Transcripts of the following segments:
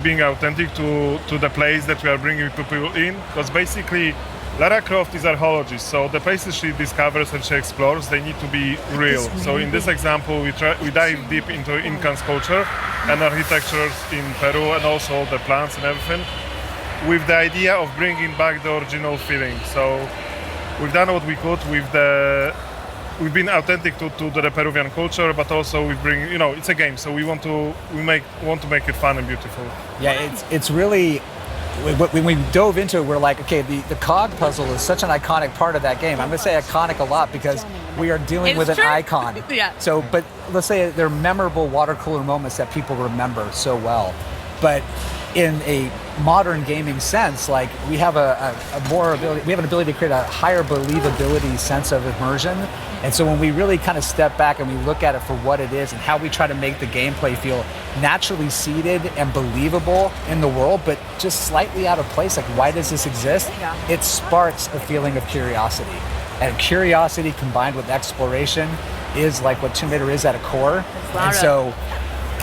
being authentic to the place that we are bringing people in, because basically Lara Croft is archaeologist, so the places she discovers and she explores, they need to be real. So in this example, we dive deep into Incan's culture and architectures in Peru, and also the plants and everything, with the idea of bringing back the original feeling. So we've done what we could with we've been authentic to the Peruvian culture, but also we bring, it's a game, so we want to make it fun and beautiful. Yeah, it's really, when we dove into it, we're like, okay, the cog puzzle is such an iconic part of that game. I'm going to say iconic a lot because we are dealing with an icon. Yeah. So, but let's say they're memorable water cooler moments that people remember so well. But in a modern gaming sense, like we have we have an ability to create a higher believability sense of immersion. And so when we really kind of step back and we look at it for what it is and how we try to make the gameplay feel naturally seated and believable in the world, but just slightly out of place, like why does this exist? Yeah. It sparks a feeling of curiosity. And curiosity combined with exploration is like what Tomb Raider is at a core. And so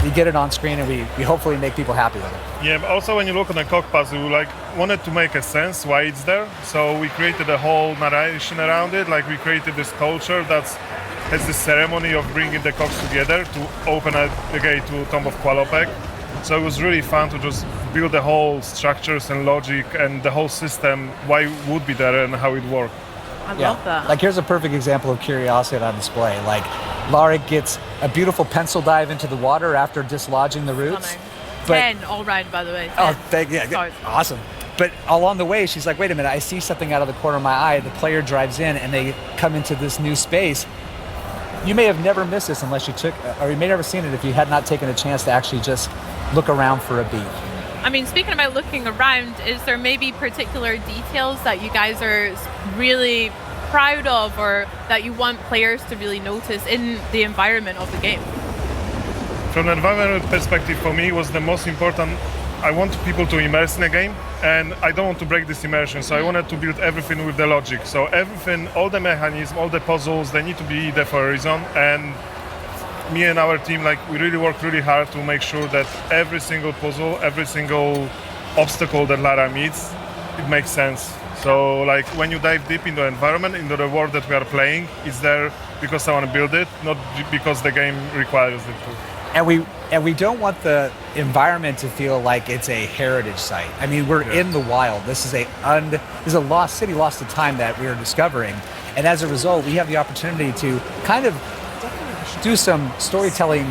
we get it on screen and we hopefully make people happy with it. Yeah, but also when you look on the cog puzzle, we wanted to make a sense why it's there. So we created a whole narration around it. Like we created this culture that has this ceremony of bringing the cogs together to open the gate to Tomb of Qualopec. So it was really fun to just build the whole structures and logic and the whole system, why it would be there and how it worked. I love that. Like here's a perfect example of curiosity on display. Like Lara gets a beautiful pencil dive into the water after dislodging the roots. Stunning. 10 all round, by the way. 10. Oh, awesome. But along the way, she's like, wait a minute, I see something out of the corner of my eye. The player drives in and they come into this new space. You may have never missed this unless or you may never seen it if you had not taken a chance to actually just look around for a beat. I mean, speaking about looking around, is there maybe particular details that you guys are really proud of or that you want players to really notice in the environment of the game? From an environment perspective, for me, was the most important. I want people to immerse in a game, and I don't want to break this immersion, so I wanted to build everything with the logic. So everything, all the mechanisms, all the puzzles, they need to be there for a reason. And me and our team, we really worked really hard to make sure that every single puzzle, every single obstacle that Lara meets, it makes sense. So when you dive deep into the environment, into the world that we are playing, it's there because someone built it, not because the game requires it to. And we don't want the environment to feel like it's a heritage site. I mean, we're in the wild. This is a lost city, lost to time that we are discovering. And as a result, we have the opportunity to kind of do some storytelling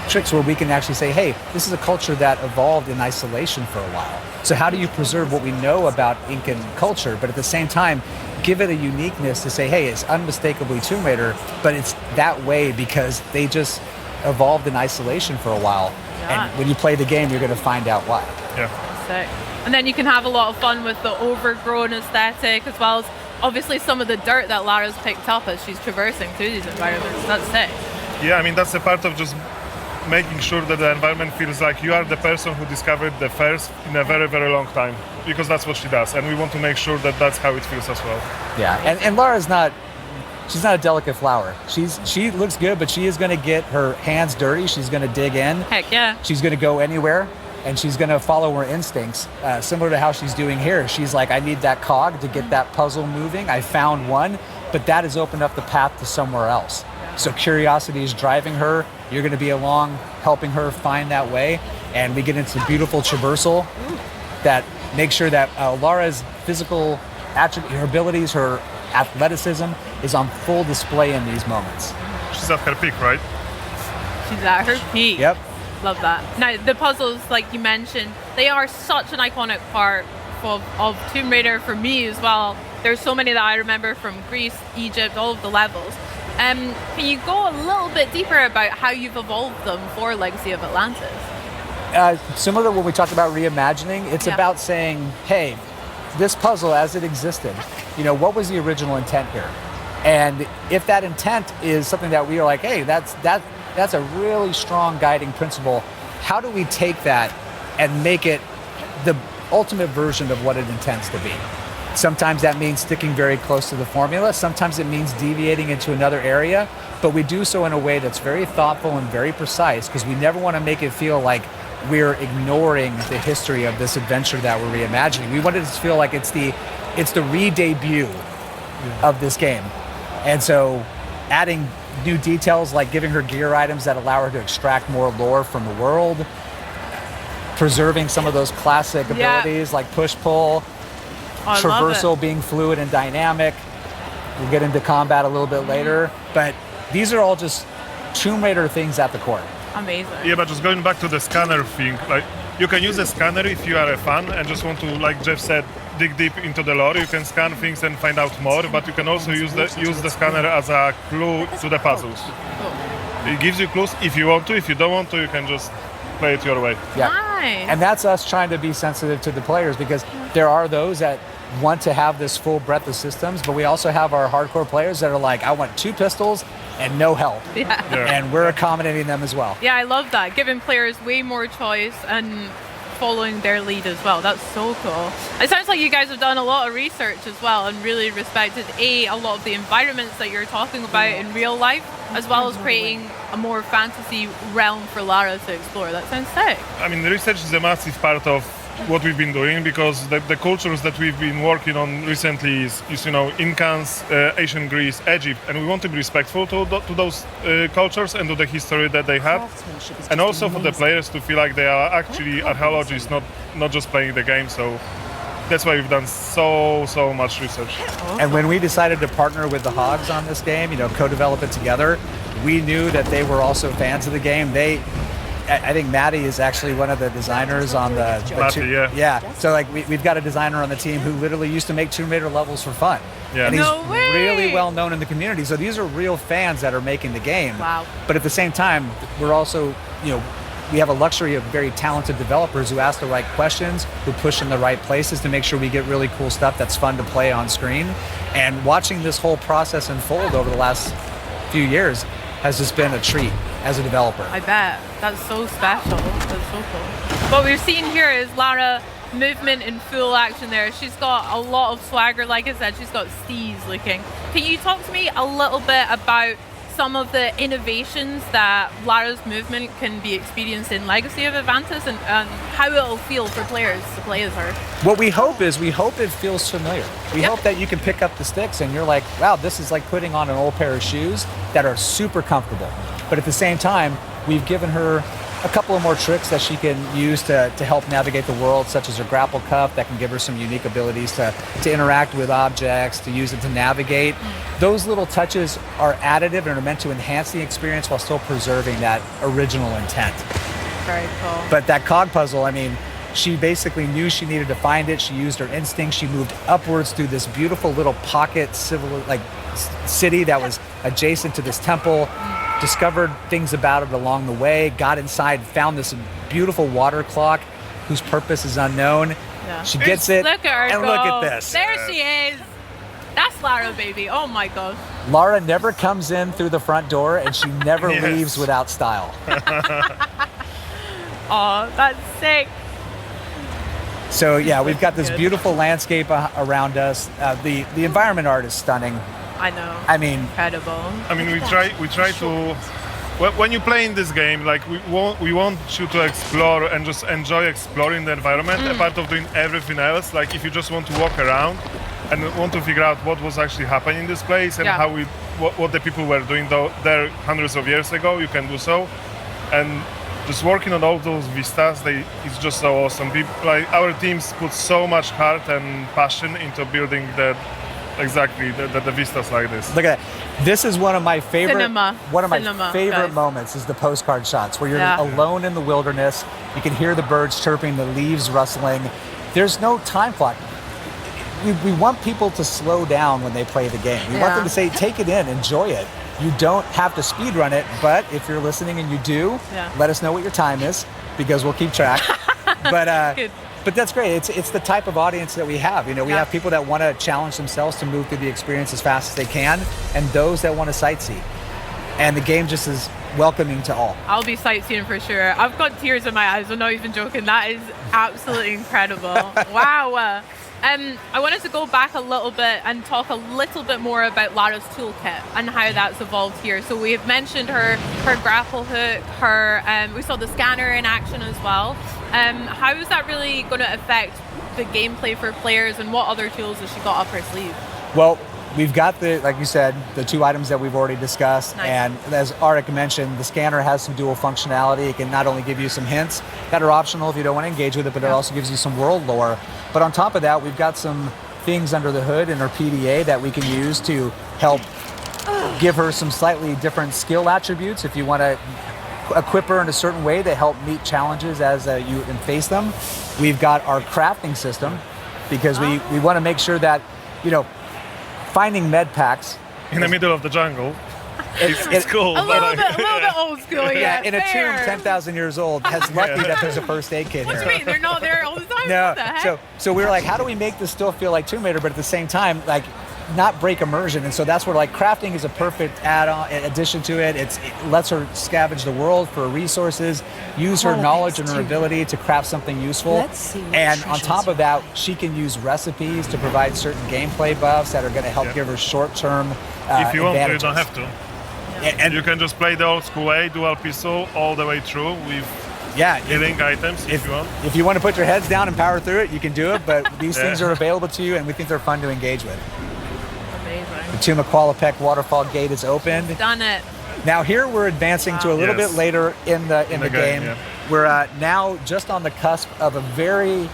tricks where we can actually say, hey, this is a culture that evolved in isolation for a while. So how do you preserve what we know about Incan culture, but at the same time, give it a uniqueness to say, hey, it's unmistakably Tomb Raider, but it's that way because they just evolved in isolation for a while. Yeah. And when you play the game, you're going to find out why. Yeah. Sick. And then you can have a lot of fun with the overgrown aesthetic, as well as obviously some of the dirt that Lara's picked up as she's traversing through these environments. That's sick. Yeah, I mean, that's a part of just making sure that the environment feels like you are the person who discovered the first in a very, very long time, because that's what she does. And we want to make sure that that's how it feels as well. Yeah, and Lara's she's not a delicate flower. She looks good, but she is going to get her hands dirty. She's going to dig in. Heck yeah. She's going to go anywhere, and she's going to follow her instincts, similar to how she's doing here. She's like, I need that cog to get that puzzle moving. I found one, but that has opened up the path to somewhere else. So curiosity is driving her. You're going to be along, helping her find that way, and we get into beautiful traversal that makes sure that Lara's physical attributes, her abilities, her athleticism is on full display in these moments. She's at her peak, right? She's at her peak. Yep. Love that. Now, the puzzles, like you mentioned, they are such an iconic part of Tomb Raider for me as well. There's so many that I remember from Greece, Egypt, all of the levels. Can you go a little bit deeper about how you've evolved them for Legacy of Atlantis? Similar to what we talked about reimagining, it's about saying, hey, this puzzle as it existed, what was the original intent here? And if that intent is something that we are like, hey, that's a really strong guiding principle, how do we take that and make it the ultimate version of what it intends to be? Sometimes that means sticking very close to the formula. Sometimes it means deviating into another area, but we do so in a way that's very thoughtful and very precise, because we never want to make it feel like we're ignoring the history of this adventure that we're reimagining. We wanted it to feel like it's the re-debut of this game. And so adding new details like giving her gear items that allow her to extract more lore from the world, preserving some of those classic abilities like push-pull, traversal being fluid and dynamic. We'll get into combat a little bit later, but these are all just Tomb Raider things at the core. Amazing. Yeah, but just going back to the scanner thing, like you can use a scanner if you are a fan and just want to, like Jeff said, dig deep into the lore. You can scan things and find out more, but you can also use the scanner as a clue to the puzzles. It gives you clues if you want to. If you don't want to, you can just play it your way. Yeah. Nice. And that's us trying to be sensitive to the players, because there are those that want to have this full breadth of systems, but we also have our hardcore players that are like, I want 2 pistols and no help. Yeah. And we're accommodating them as well. Yeah, I love that. Giving players way more choice and following their lead as well. That's so cool. It sounds like you guys have done a lot of research as well and really respected a lot of the environments that you're talking about in real life, as well as creating a more fantasy realm for Lara to explore. That sounds sick. I mean, the research is a massive part of what we've been doing, because the cultures that we've been working on recently is Incans, ancient Greece, Egypt, and we want to be respectful to those cultures and to the history that they had, and also for the players to feel like they are actually archaeologists, not just playing the game. So that's why we've done so much research. And when we decided to partner with the Hogs on this game, co-develop it together, we knew that they were also fans of the game. I think Maddie is actually one of the designers on the yeah. So like we've got a designer on the team who literally used to make Tomb Raider levels for fun. Yeah. And he's No way. really well known in the community. So these are real fans that are making the game. Wow. But at the same time, we're also, we have a luxury of very talented developers who ask the right questions, who push in the right places to make sure we get really cool stuff that's fun to play on screen. And watching this whole process unfold over the last few years has just been a treat as a developer. I bet. That's so special. That's so cool. What we've seen here is Lara movement in full action there. She's got a lot of swagger, like I said, she's got steez looking. Can you talk to me a little bit about some of the innovations that Lara's movement can be experienced in Legacy of Atlantis, and how it'll feel for players to play as her? What we hope it feels familiar. We hope that you can pick up the sticks and you're like, wow, this is like putting on an old pair of shoes that are super comfortable. But at the same time, we've given her a couple of more tricks that she can use to help navigate the world, such as her grapple cuff that can give her some unique abilities to interact with objects, to use it to navigate. Those little touches are additive and are meant to enhance the experience while still preserving that original intent. Very cool. But that cog puzzle, I mean, she basically knew she needed to find it. She used her instinct. She moved upwards through this beautiful little pocket city that was adjacent to this temple, discovered things about it along the way, got inside, found this beautiful water clock whose purpose is unknown. Yeah. She gets it, Look at her and go. look at this. There she is. That's Lara, baby. Oh my gosh. Lara never comes in through the front door, and she never Yes. leaves without style. Oh, that's sick. So yeah, we've got this beautiful landscape around us. The environment art is stunning. I know. I mean, Incredible. I mean, we try to. When you play in this game, like we want you to explore and just enjoy exploring the environment, apart of doing everything else. Like if you just want to walk around and want to figure out what was actually happening in this place and how what the people were doing there hundreds of years ago, you can do so. And just working on all those vistas, it's just so awesome. Our teams put so much heart and passion into building the vistas like this. look at that. This is one of my favorite Cinema, guys. moments is the postcard shots where you're alone in the wilderness. You can hear the birds chirping, the leaves rustling. There's no time clock. We want people to slow down when they play the game. We want them to say, take it in, enjoy it. You don't have to speed run it, but if you're listening and you do, let us know what your time is, because we'll keep track. But that's great. It's the type of audience that we have. We have people that want to challenge themselves to move through the experience as fast as they can, and those that want to sightsee. And the game just is welcoming to all. I'll be sightseeing for sure. I've got tears in my eyes. I'm not even joking. That is absolutely incredible. Wow. I wanted to go back a little bit and talk a little bit more about Lara's toolkit and how that's evolved here. So we've mentioned her grapple hook, we saw the scanner in action as well. How is that really going to affect the gameplay for players, and what other tools has she got up her sleeve? Well, we've got like you said, the 2 items that we've already discussed. Nice. And as Arik mentioned, the scanner has some dual functionality. It can not only give you some hints that are optional if you don't want to engage with it, but it also gives you some world lore. But on top of that, we've got some things under the hood in her PDA that we can use to help give her some slightly different skill attributes if you want to equip her in a certain way to help meet challenges as you face them. We've got our crafting system, because we want to make sure that, finding med packs in the middle of the jungle. It's cool. A little bit old school, yeah. In a tomb 10,000 years old, has lucky that there's a first aid kit What here. do you mean? They're not there all the time? No, What the heck? so we were like, how do we make this still feel like Tomb Raider, but at the same time, like, not break immersion? And so that's where, like, crafting is a perfect add-on addition to it. It lets her scavenge the world for resources, use her knowledge and her ability to craft something useful. Let's see what And on treasures top of that, she can use recipes to provide certain gameplay buffs that are going to help give her short-term If you want to, you advantages. don't have to. And You can just play the old school way, dual pistol, all the way through with healing items if you want. If you want to put your heads down and power through it, you can do it, but these things are available to you, and we think they're fun to engage with. Amazing. The Tomb of Qualipec waterfall gate is opened. Done it. Now here we're advancing to a little bit later in the game. Yeah. We're now just on the cusp of a very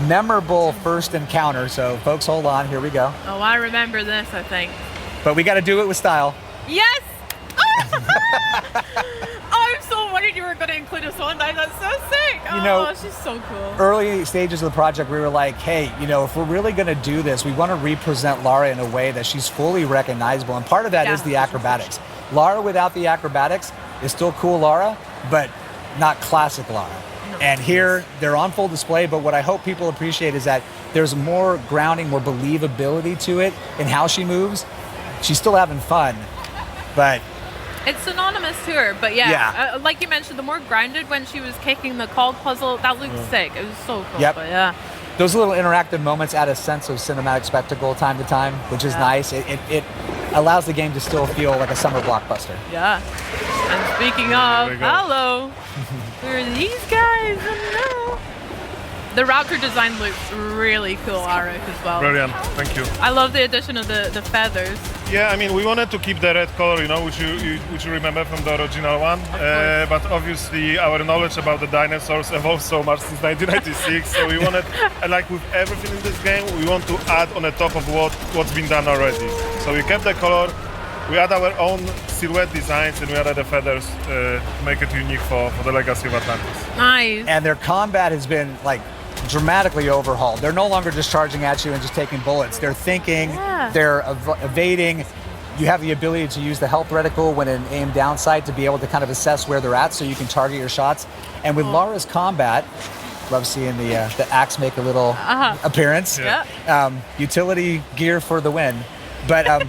memorable first encounter, so folks, hold on, here we go. Oh, I remember this, I think. But we got to do it with style. Yes! I'm so worried you were going to include a song. That's so sick. She's so cool. Early stages of the project, we were like, hey, if we're really going to do this, we want to represent Lara in a way that she's fully recognizable. And part of that is the acrobatics. Lara without the acrobatics is still cool Lara, but not classic Lara. No. And here, they're on full display, but what I hope people appreciate is that there's more grounding, more believability to it in how she moves. She's still having fun, but it's synonymous to her, but like you mentioned, the more grounded when she was kicking the cog puzzle, that looked sick. It was so cool. Yep. But yeah. Those little interactive moments add a sense of cinematic spectacle time to time, which is nice. It allows the game to still feel like a summer blockbuster. Yeah. And speaking of, hello, who are these guys? Hello. The Raptor design looks really cool, Arik, as well. Brilliant, thank you. I love the addition of the feathers. Yeah, I mean, we wanted to keep the red color, which you remember from the original one. But obviously, our knowledge about the dinosaurs evolved so much since 1996. So we wanted, and like with everything in this game, we want to add on the top of what's been done already. So we kept the color. We add our own silhouette designs, and we added the feathers to make it unique for the legacy of Atlantis. Nice. And their combat has been like dramatically overhauled. They're no longer just charging at you and just taking bullets. They're thinking, they're evading. You have the ability to use the health reticle when in aim down sight to be able to kind of assess where they're at so you can target your shots. And with Lara's combat, love seeing the axe make a little appearance. Utility gear for the win. But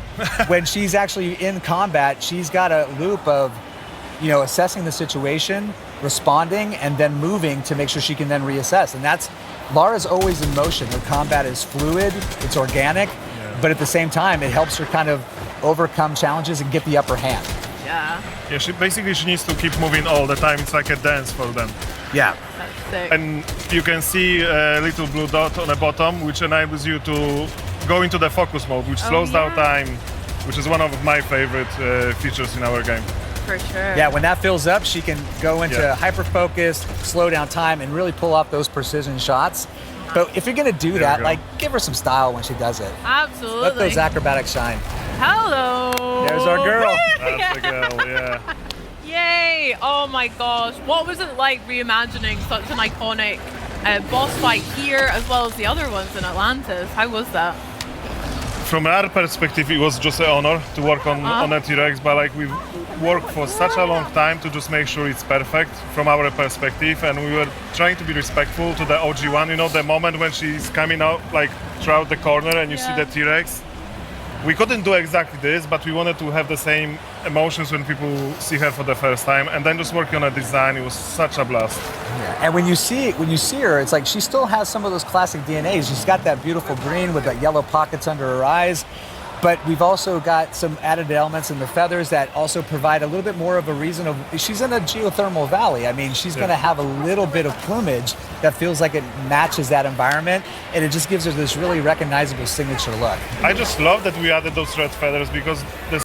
when she's actually in combat, she's got a loop of, assessing the situation, responding, and then moving to make sure she can then reassess. And Lara's always in motion. Her combat is fluid, it's organic, but at the same time, it helps her kind of overcome challenges and get the upper hand. Yeah, she needs to keep moving all the time. It's like a dance for them. Yeah. That's sick. And you can see a little blue dot on the bottom, which enables you to go into the focus mode, which slows down time, which is one of my favorite features in our game. For sure. Yeah, when that fills up, she can go into hyper focus, slow down time, and really pull off those precision shots. But if you're gonna do that, like, give her some style when she does it. Absolutely. Let those acrobatics shine. Hello. There's our girl. That's the girl, yeah. Yay! Oh my gosh, what was it like reimagining such an iconic boss fight here as well as the other ones in Atlantis? How was that? From our perspective, it was just an honor to work on a T-Rex, but like we've worked for such a long time to just make sure it's perfect from our perspective, and we were trying to be respectful to the OG one. The moment when she's coming out like throughout the corner and you see the T-Rex, we couldn't do exactly this, but we wanted to have the same emotions when people see her for the first time. And then just working on a design, it was such a blast. Yeah. And when you see her, it's like she still has some of those classic DNAs. She's got that beautiful green with the yellow pockets under her eyes. But we've also got some added elements in the feathers that also provide a little bit more of a reason of, she's in a geothermal valley. I mean, she's going to have a little bit of plumage that feels like it matches that environment, and it just gives her this really recognizable signature look. I just love that we added those red feathers because the